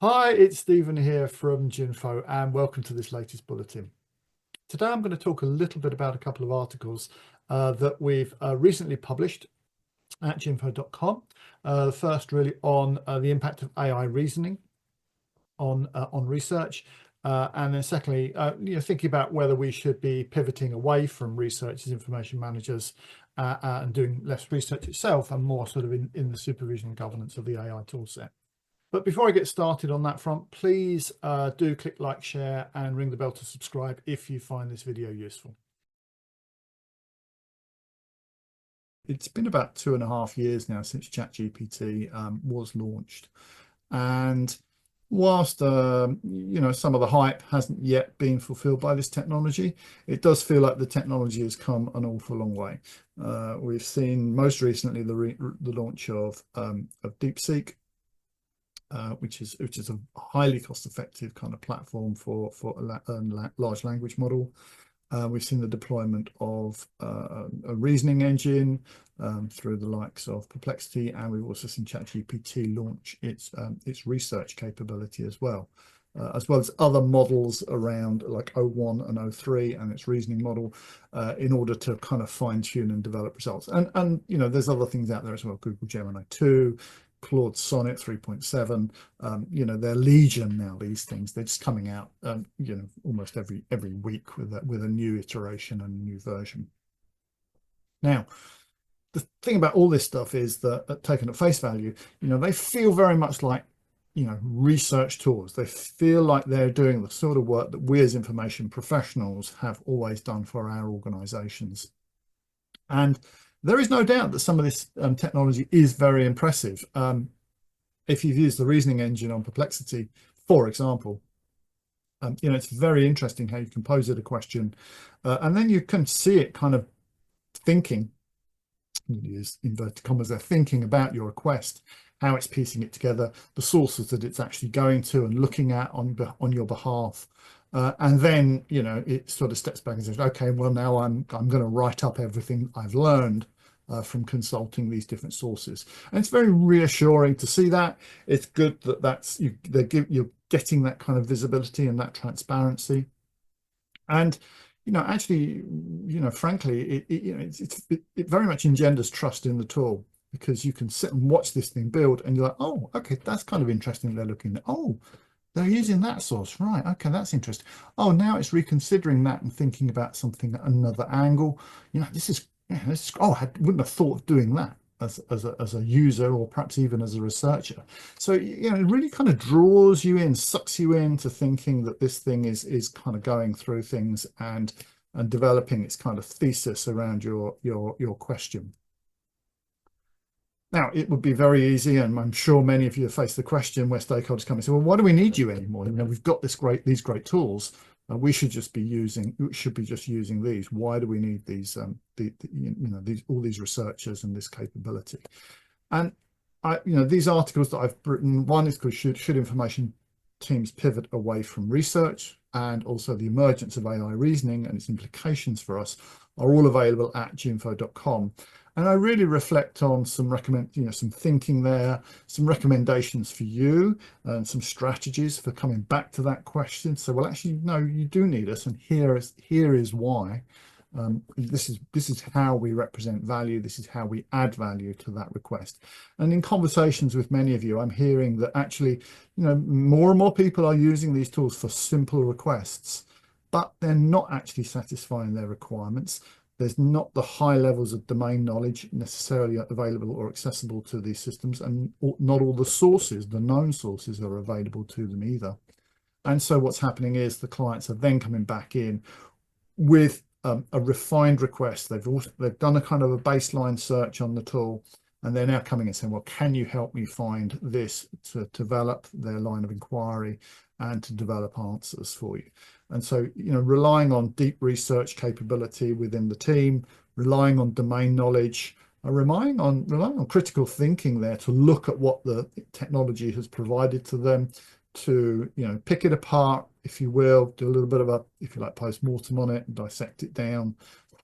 Hi, it's Stephen here from Jinfo, and welcome to this latest bulletin. Today I'm going to talk a little bit about a couple of articles that we've recently published at jinfo.com. The first really on the impact of AI reasoning on research, and then secondly, thinking about whether we should be pivoting away from research as information managers and doing less research itself and more sort of in the supervision and governance of the AI toolset. But before I get started on that front, please do click like, share, and ring the bell to subscribe if you find this video useful. It's been about 2.5 years now since ChatGPT was launched. And whilst, some of the hype hasn't yet been fulfilled by this technology, it does feel like the technology has come an awful long way. We've seen most recently the launch of DeepSeek, which is a highly cost-effective kind of platform for a large language model. We've seen the deployment of a reasoning engine through the likes of Perplexity, and we've also seen ChatGPT launch its research capability as well as other models around like O1 and O3 and its reasoning model in order to kind of fine-tune and develop results. And there's other things out there as well, Google Gemini 2, Claude Sonnet 3.7, they're legion now, these things. They're just coming out, almost every week with a new iteration and a new version. Now, the thing about all this stuff is that, taken at face value, they feel very much like, research tools. They feel like they're doing the sort of work that we as information professionals have always done for our organizations. And there is no doubt that some of this technology is very impressive. If you've used the reasoning engine on Perplexity, for example, it's very interesting how you can pose it a question, and then you can see it kind of thinking, use inverted commas, they're thinking about your request, how it's piecing it together, the sources that it's actually going to and looking at on your behalf. And then, it sort of steps back and says, okay, well, now I'm going to write up everything I've learned from consulting these different sources. And it's very reassuring to see that. It's good that you're getting that kind of visibility and that transparency. And, actually, frankly, it very much engenders trust in the tool, because you can sit and watch this thing build and you're like, oh, okay, that's kind of interesting. They're looking at, oh, they're using that source, right? Okay, that's interesting. Oh, now it's reconsidering that and thinking about something at another angle. Oh, I wouldn't have thought of doing that as a user, or perhaps even as a researcher. So, it really kind of draws you in, sucks you into thinking that this thing is kind of going through things and developing its kind of thesis around your question. Now, it would be very easy, and I'm sure many of you have faced the question where stakeholders come and say, well, why do we need you anymore? We've got these great tools. We should just be using these. Why do we need these, all these researchers and this capability? And these articles that I've written, one is called should information teams pivot away from research, and also the emergence of AI reasoning and its implications for us are all available at jinfo.com. And I really reflect on some some thinking there, some recommendations for you, and some strategies for coming back to that question. So, well, actually, no, you do need us, and here is why. This is how we represent value. This is how we add value to that request. And in conversations with many of you, I'm hearing that actually, more and more people are using these tools for simple requests, but they're not actually satisfying their requirements. There's not the high levels of domain knowledge necessarily available or accessible to these systems, and not all the sources, the known sources, are available to them either. And so what's happening is the clients are then coming back in with a refined request. They've done a kind of a baseline search on the tool, and they're now coming and saying, well, can you help me find this, to develop their line of inquiry and to develop answers for you. And so, relying on deep research capability within the team, relying on domain knowledge, relying on critical thinking there to look at what the technology has provided to them, to pick it apart, if you will, do a little bit of a, if you like, post-mortem on it and dissect it down,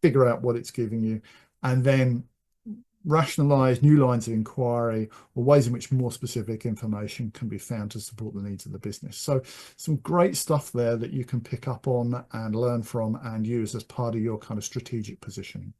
figure out what it's giving you, and then rationalize new lines of inquiry or ways in which more specific information can be found to support the needs of the business. So some great stuff there that you can pick up on and learn from and use as part of your kind of strategic positioning.